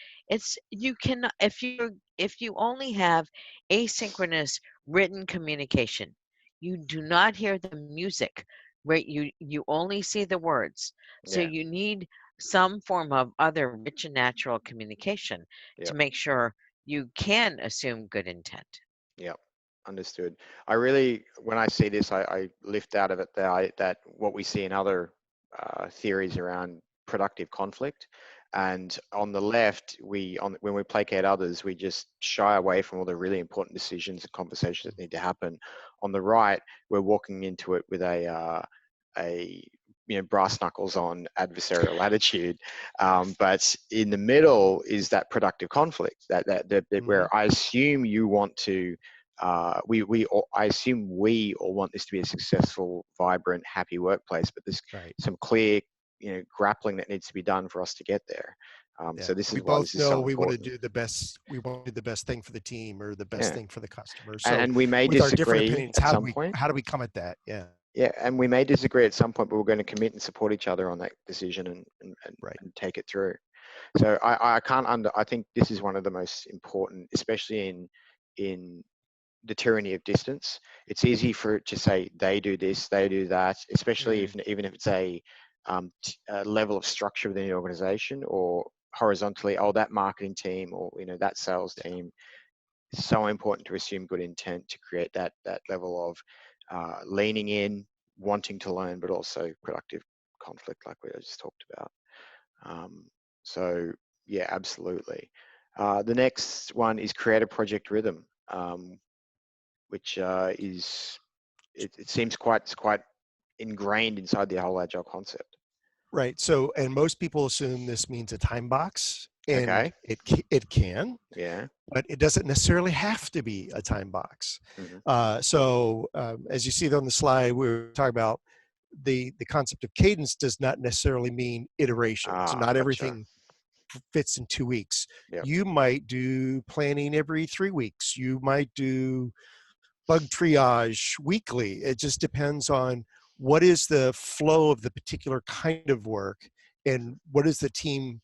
you can if you only have asynchronous written communication, you do not hear the music, right? You only see the words. So you need some form of other rich and natural communication to make sure you can assume good intent. Yep, understood. I really, when I see this, I lift out of it that what we see in other theories around productive conflict. And on the left, when we placate others, we just shy away from all the really important decisions and conversations that need to happen. On the right, we're walking into it with a brass knuckles on adversarial attitude, but in the middle is that productive conflict that where I assume you want to I assume we all want this to be a successful, vibrant, happy workplace, but there's some clear grappling that needs to be done for us to get there. So this is why this is so important. We want to do the best. We want to do the best thing for the team or the best thing for the customer. So and we may with our disagree different opinions, at some point. How do we come at that? Yeah, and we may disagree at some point, but we're going to commit and support each other on that decision and take it through. So I think this is one of the most important, especially in the tyranny of distance. It's easy for it to say they do this, they do that, especially even if it's a level of structure within the organization, or horizontally, that marketing team, or that sales team. It's so important to assume good intent to create that level of leaning in, wanting to learn, but also productive conflict, like we just talked about. So yeah, absolutely. The next one is create a project rhythm, which it seems quite ingrained inside the whole agile concept. Right. So, and most people assume this means a time box, and it can. Yeah. But it doesn't necessarily have to be a time box. As you see on the slide, we were talking about the concept of cadence does not necessarily mean iteration. So not everything fits in 2 weeks. You might do planning every 3 weeks. You might do bug triage weekly. It just depends on what is the flow of the particular kind of work and what does the team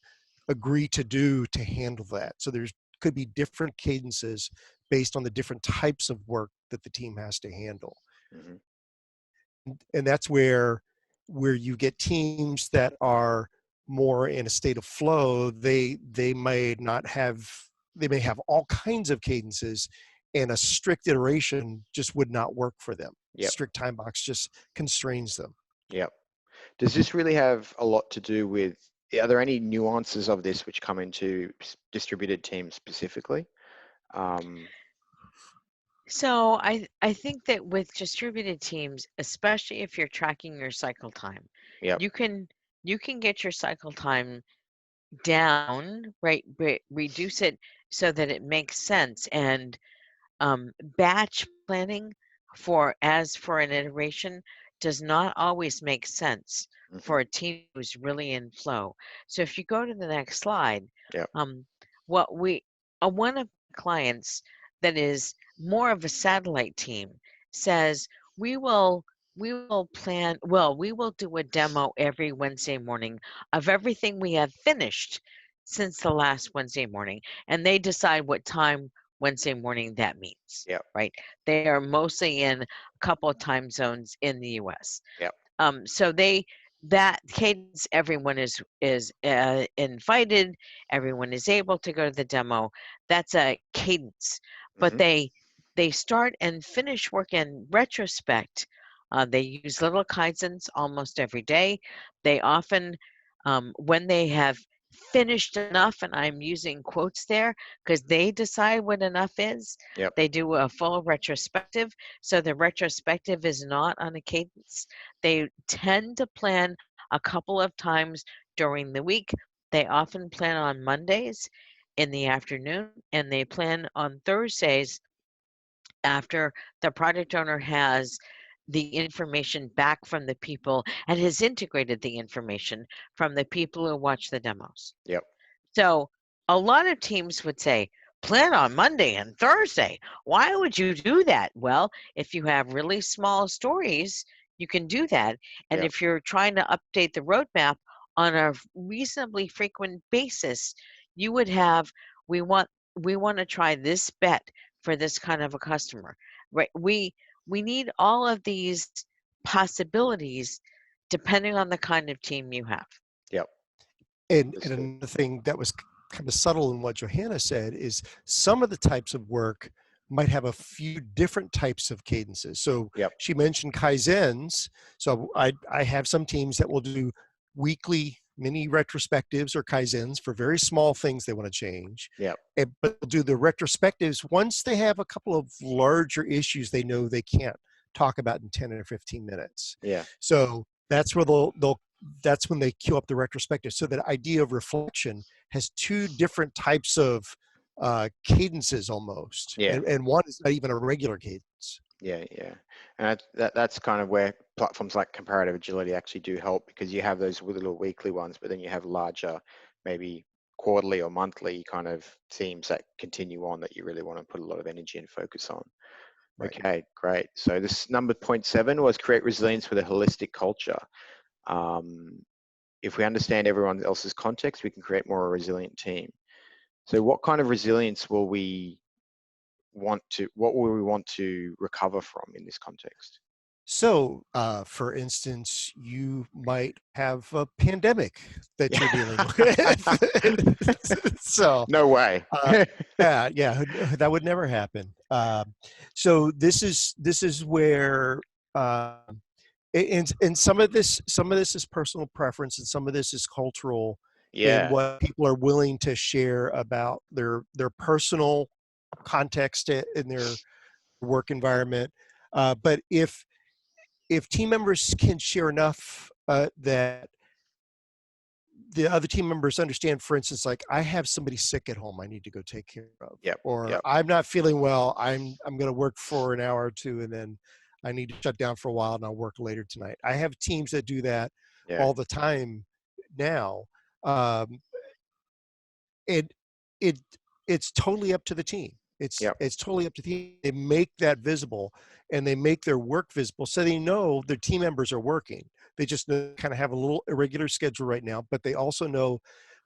agree to do to handle that. So there's could be different cadences based on the different types of work that the team has to handle. And that's where you get teams that are more in a state of flow. They may have all kinds of cadences, and a strict iteration just would not work for them. Strict time box just constrains them. Does this really have a lot to do with, are there any nuances of this which come into distributed teams specifically? So I think that with distributed teams, especially if you're tracking your cycle time, you can get your cycle time down, right? Reduce it so that it makes sense. And Batch planning as for an iteration does not always make sense for a team who's really in flow. So if you go to the next slide, Yep. what we one of the clients that is more of a satellite team says we will we will do a demo every Wednesday morning of everything we have finished since the last Wednesday morning, and they decide what time Wednesday morning that means. Yep. Right? They are mostly in a couple of time zones in the US. Yep. So that cadence, everyone is invited, everyone is able to go to the demo. That's a cadence, but they start and finish work in retrospect. They use little kaizens almost every day. They often, when they have finished enough, and I'm using quotes there because they decide what enough is. Yep. They do a full retrospective. So the retrospective is not on a cadence. They tend to plan a couple of times during the week. They often plan on Mondays in the afternoon, and they plan on Thursdays after the product owner has the information back from the people and has integrated the information from the people who watch the demos. Yep. So a lot of teams would say, plan on Monday and Thursday. Why would you do that? Well, if you have really small stories, you can do that. And Yep. if you're trying to update the roadmap on a reasonably frequent basis, you would have, we want to try this bet for this kind of a customer, right? We need all of these possibilities depending on the kind of team you have. Yep. And another thing that was kind of subtle in what Johanna said is some of the types of work might have a few different types of cadences. So she mentioned Kaizens. So I have some teams that will do weekly mini retrospectives or Kaizens for very small things they want to change. But they'll do the retrospectives once they have a couple of larger issues they know they can't talk about in 10 or 15 minutes. So that's where that's when they queue up the retrospective. So that idea of reflection has two different types of cadences almost. And one is not even a regular cadence. And that's kind of where platforms like comparative agility actually do help, because you have those little weekly ones, but then you have larger, maybe quarterly or monthly kind of themes that continue on that you really want to put a lot of energy and focus on. Okay, great. So this number 0.7 was create resilience with a holistic culture. If we understand everyone else's context, we can create more a resilient team. So what kind of resilience will we want to recover from in this context? So, for instance, you might have a pandemic that you're dealing with. So no way. That would never happen. So this is where, and some of this is personal preference, and some of this is cultural. And what people are willing to share about their personal context in their work environment. But if team members can share enough that the other team members understand, for instance, like I have somebody sick at home I need to go take care of, or I'm not feeling well, I'm going to work for an hour or two and then I need to shut down for a while and I'll work later tonight. I have teams that do that all the time now. It's totally up to the team. It's totally up to the team. They make that visible and they make their work visible so they know their team members are working. They just kind of have a little irregular schedule right now, but they also know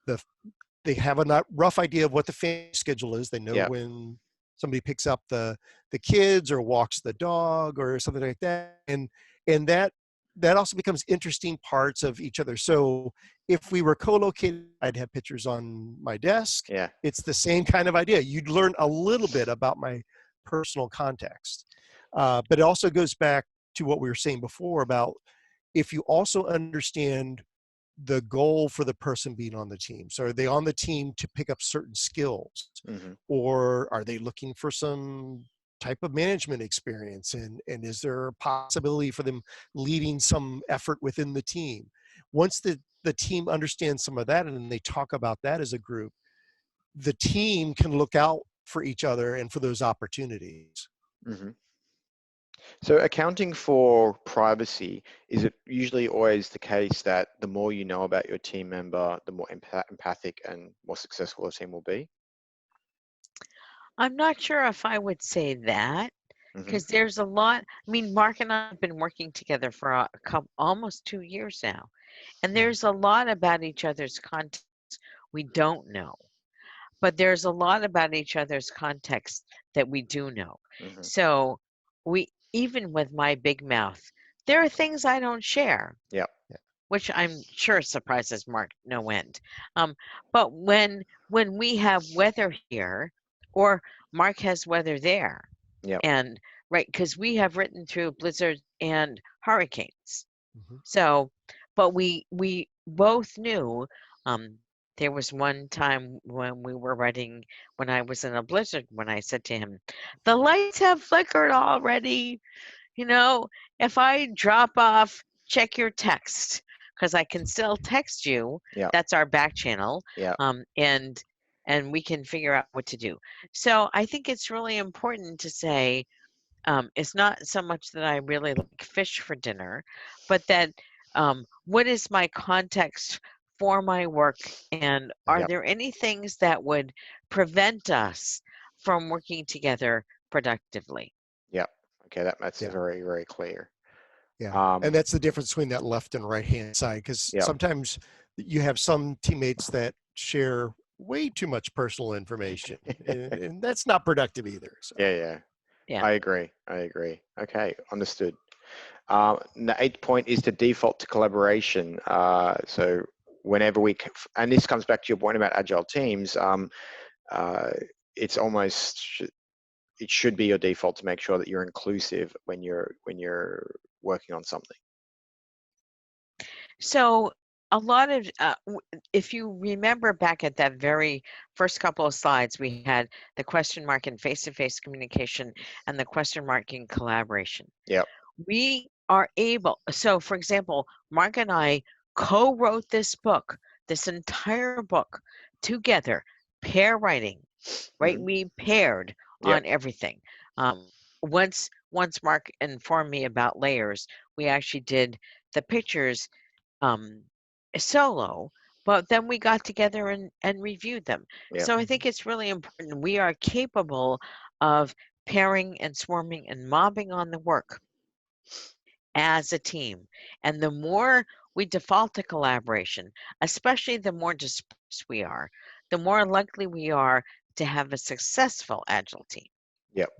they have a rough idea of what the family schedule is. They know when somebody picks up the kids or walks the dog or something like that. And that also becomes interesting parts of each other. So if we were co-located, I'd have pictures on my desk. It's the same kind of idea. You'd learn a little bit about my personal context. But it also goes back to what we were saying before about if you also understand the goal for the person being on the team. So are they on the team to pick up certain skills? Or are they looking for some type of management experience, and is there a possibility for them leading some effort within the team? Once the team understands some of that and then they talk about that as a group, the team can look out for each other and for those opportunities. Hmm. So accounting for privacy, is it usually always the case that the more you know about your team member, the more empathic and more successful the team will be? I'm not sure if I would say that, Hmm. because there's a lot. I mean, Mark and I have been working together for a couple, almost 2 years now, and there's a lot about each other's context we don't know, but there's a lot about each other's context that we do know. Hmm. So we, even with my big mouth, there are things I don't share, Yeah. which I'm sure surprises Mark no end. But when we have weather here, or Mark has weather there, Yeah. and right, because we have written through blizzards and hurricanes. Mhm. So, but we both knew. Um, there was one time when we were writing, when I was in a blizzard, when I said to him, "The lights have flickered already. You know, if I drop off, check your text, because I can still text you. Yeah. That's our back channel, Yeah. and we can figure out what to do." So I think it's really important to say, it's not so much that I really like fish for dinner, but that what is my context for my work, and are Yeah. there any things that would prevent us from working together productively? Yeah. Okay, that's Yeah. very, very clear. Yeah. And Um, that's the difference between that left and right hand side, because yeah. sometimes you have some teammates that share way too much personal information, and that's not productive either. So, Yeah, yeah. Yeah. I agree. I agree. Okay, understood. The eighth point is to default to collaboration. So whenever and this comes back to your point about agile teams, uh, it's almost, it should be your default to make sure that you're inclusive when you're working on something. So a lot of, if you remember back at that very first couple of slides, we had the question mark in face-to-face communication and the question mark in collaboration. Yep. We are able, so for example, Mark and I co-wrote this book, this entire book together, pair writing, right? Hmm. We paired Yep. on everything. Um, once Mark informed me about layers, we actually did the pictures um, solo, but then we got together and reviewed them. Yep. So I think it's really important. We are capable of pairing and swarming and mobbing on the work as a team. And the more we default to collaboration, especially the more dispersed we are, the more likely we are to have a successful agile team. Yep.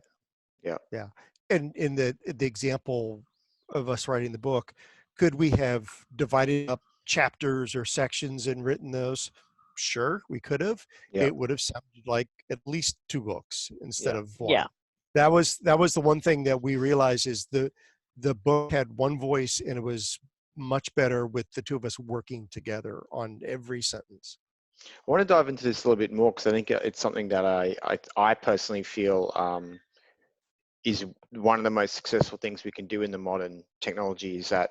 Yep. yeah. And in the example of us writing the book, could we have divided up chapters or sections and written those? Sure, we could have. Yep. It would have sounded like at least 2 books instead Yep. of one. Yeah. That was the one thing that we realized is the book had one voice, and it was much better with the 2 of us working together on every sentence. I want to dive into this a little bit more because I think it's something that I personally feel is one of the most successful things we can do in the modern technology. Is that,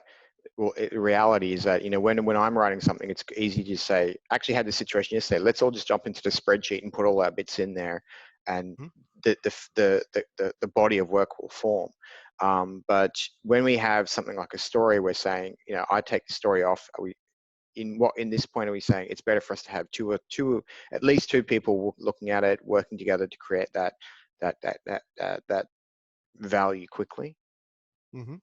well, the reality is that, when I'm writing something, it's easy to say, actually had this situation yesterday, let's all just jump into the spreadsheet and put all our bits in there, and Mhm. the body of work will form. But when we have something like a story, we're saying, I take the story off. Are we, in this point, are we saying it's better for us to have at least two people looking at it, working together to create that value quickly? Mhm.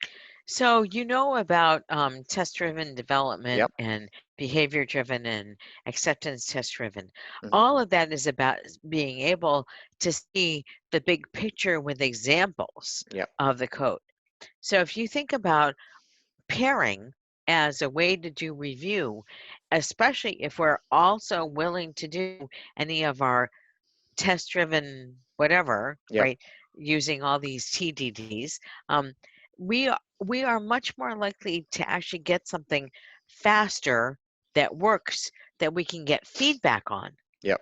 So you know about test-driven development Yep. and behavior-driven and acceptance test-driven. Hmm. All of that is about being able to see the big picture with examples Yep. of the code. So if you think about pairing as a way to do review, especially if we're also willing to do any of our test-driven whatever, Yep. right, using all these TDDs, um, we are much more likely to actually get something faster that works, that we can get feedback on. Yep.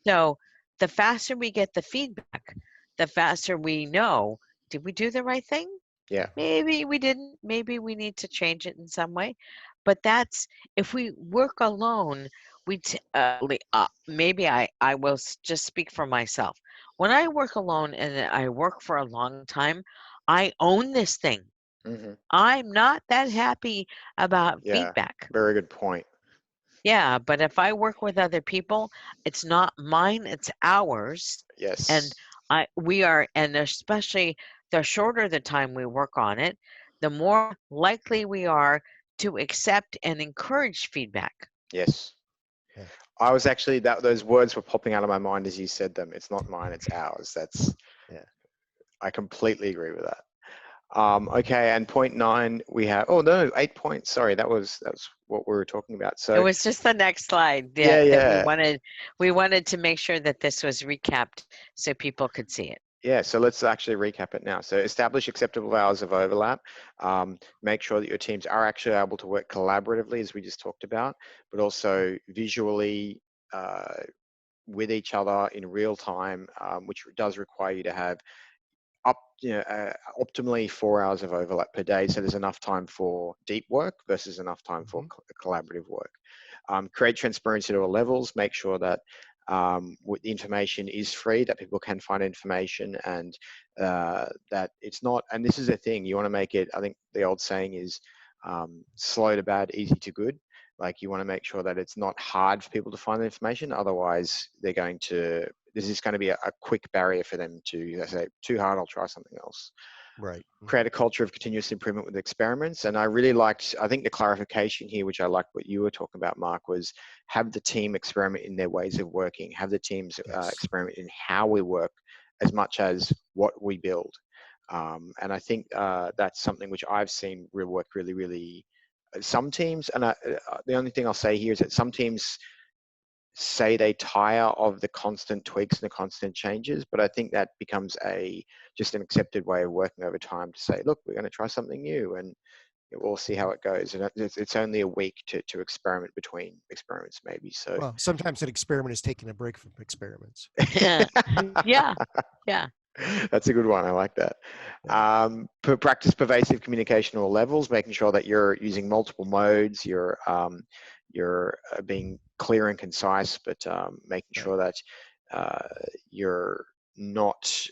So the faster we get the feedback, the faster we know, did we do the right thing? Yeah. Maybe we didn't. Maybe we need to change it in some way. But that's, if we work alone, maybe I will just speak for myself. When I work alone and I work for a long time, I own this thing. Hmm. I'm not that happy about Yeah, feedback. very good point. Yeah, but if I work with other people, it's not mine, it's ours. And Yes. and especially the shorter the time we work on it, the more likely we are to accept and encourage feedback. Yes. Yeah. I was actually those words were popping out of my mind as you said them. It's not mine, it's ours. Yeah. I completely agree with that. Okay, and point 9 we have. Oh no, 8 points. Sorry, that's what we were talking about. It So was just the next slide yeah, that yeah, we wanted to make sure that this was recapped so people could see it. yeah. So let's actually recap it now. So establish acceptable hours of overlap. Make sure that your teams are actually able to work collaboratively, as we just talked about, but also visually with each other in real time, which does require you to have optimally 4 hours of overlap per day, so there's enough time for deep work versus enough time for collaborative work. Create transparency at all levels. Make sure that the information is free, that people can find information, and that it's not. And this is a thing you want to make it. I think the old saying is slow to bad, easy to good. Like you want to make sure that it's not hard for people to find the information. Otherwise, this is going to be a quick barrier for them to say, too hard, I'll try something else. Right. Create a culture of continuous improvement with experiments. And I think the clarification here, which I liked what you were talking about, Mark, was have the team experiment in their ways of working, have the teams experiment in how we work as much as what we build. And I think that's something which I've seen work really, really, some teams, and the only thing I'll say here is that some teams say they tire of the constant tweaks and the constant changes, but I think that becomes just an accepted way of working over time to say, look, we're going to try something new and we'll see how it goes. And it's only a week to experiment between experiments maybe. So Well, sometimes an experiment is taking a break from experiments. Yeah, yeah. That's a good one. I like that. Practice pervasive communication at all levels, making sure that you're using multiple modes, you're being clear and concise, but making sure that you're not.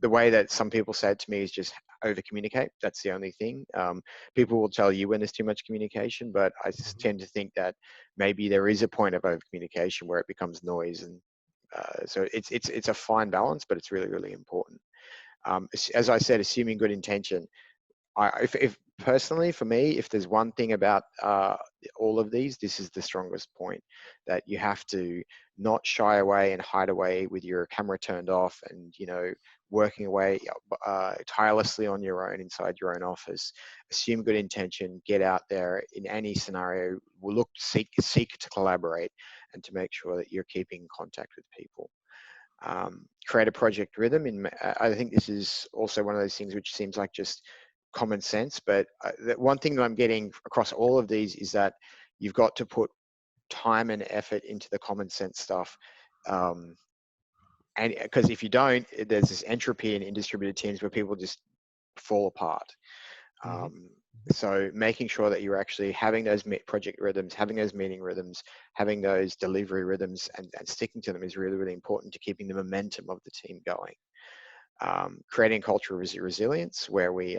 The way that some people say it to me is just over communicate. That's the only thing. People will tell you when there's too much communication, but I just tend to think that maybe there is a point of over communication where it becomes noise, and so it's a fine balance, but it's really, really important. As I said, assuming good intention. If personally for me, if there's one thing about all of these, this is the strongest point, that you have to not shy away and hide away with your camera turned off and working away tirelessly on your own inside your own office. Assume good intention, get out there in any scenario, seek to collaborate and to make sure that you're keeping contact with people. Create a project rhythm. I think this is also one of those things which seems like just common sense, but the one thing that I'm getting across all of these is that you've got to put time and effort into the common sense stuff. And because if you don't, there's this entropy in distributed teams where people just fall apart. So making sure that you're actually having those project rhythms, having those meeting rhythms, having those delivery rhythms, and sticking to them is really, really important to keeping the momentum of the team going. Creating culture of resilience, where we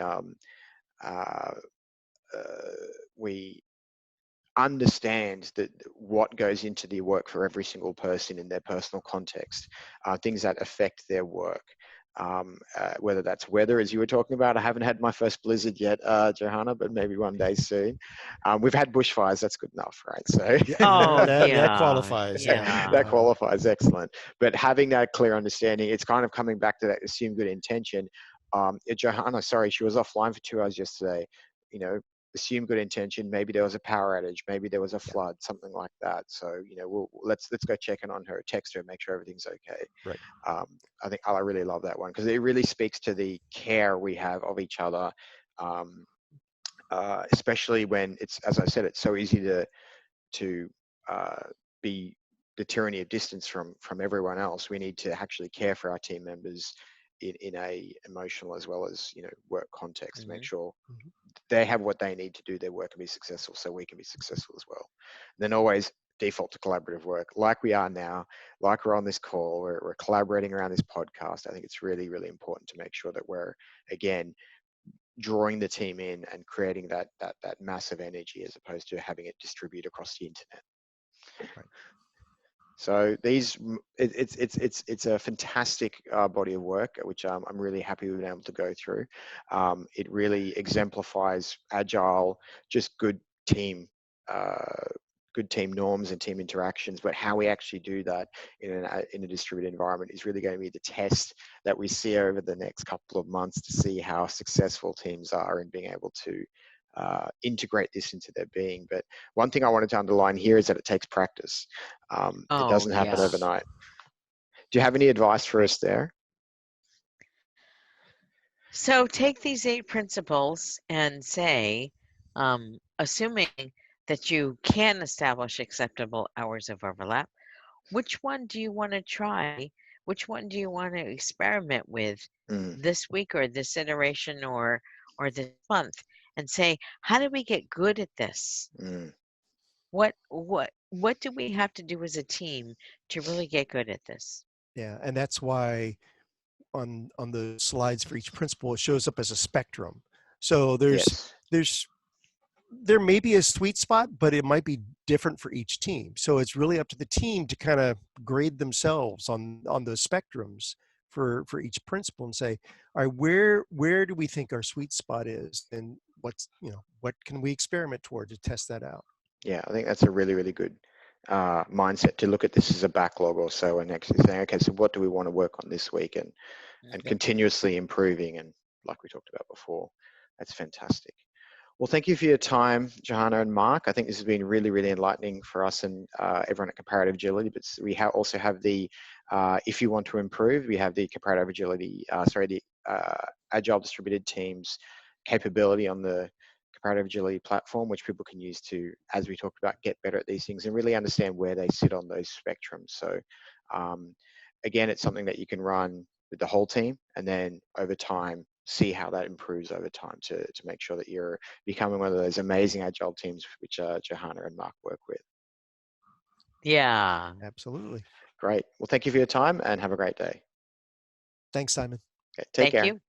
understand that what goes into the work for every single person in their personal context, things that affect their work. Whether that's weather, as you were talking about. I haven't had my first blizzard yet, Johanna, but maybe one day soon. We've had bushfires, that's good enough, right? So Oh, that qualifies. yeah. that qualifies, excellent. But having that clear understanding, it's kind of coming back to that assume good intention. Johanna, sorry, she was offline for 2 hours yesterday. Assume good intention. Maybe there was a power outage. Maybe there was a flood, something like that. So let's go check in on her, text her, make sure everything's okay. Right. I think I really love that one because it really speaks to the care we have of each other, especially when it's, as I said, it's so easy to be the tyranny of distance from everyone else. We need to actually care for our team members in a emotional as well as work context to make sure they have what they need to do their work and be successful, so we can be successful as well. And then always default to collaborative work, like we are now, like we're on this call, we're collaborating around this podcast. I think it's really, really important to make sure that we're, again, drawing the team in and creating that massive energy as opposed to having it distribute across the internet. Right. So it's a fantastic body of work, which I'm really happy we've been able to go through. It really exemplifies agile, just good team norms and team interactions. But how we actually do that in a distributed environment is really going to be the test that we see over the next couple of months to see how successful teams are in being able to integrate this into their being. But one thing I wanted to underline here is that it takes practice. It Oh, doesn't happen yeah. overnight. Do you have any advice for us there? So take these 8 principles and say, assuming that you can establish acceptable hours of overlap, which one do you want to try? Which one do you want to experiment with this week or this iteration or this month? And say, how do we get good at this? What do we have to do as a team to really get good at this? Yeah, and that's why on the slides for each principle, it shows up as a spectrum. So Yes. there may be a sweet spot, but it might be different for each team. So it's really up to the team to kind of grade themselves on those spectrums for each principle and say, all right, where do we think our sweet spot is, and what can we experiment toward to test that out? Yeah, I think that's a really, really good mindset to look at this as a backlog or so, and actually saying, okay, so what do we want to work on this week, and continuously improving, and like we talked about before. That's fantastic. Well, thank you for your time, Johanna and Mark. I think this has been really, really enlightening for us and everyone at Comparative Agility. But we also have the, if you want to improve, we have the Comparative Agility, the Agile Distributed Teams capability on the Comparative Agility platform, which people can use to, as we talked about, get better at these things and really understand where they sit on those spectrums. So again, it's something that you can run with the whole team, and then over time, see how that improves over time to make sure that you're becoming one of those amazing agile teams which Johanna and Mark work with. Yeah. Absolutely. Great. Well, thank you for your time and have a great day. Thanks, Simon. Okay, take care. Thank you.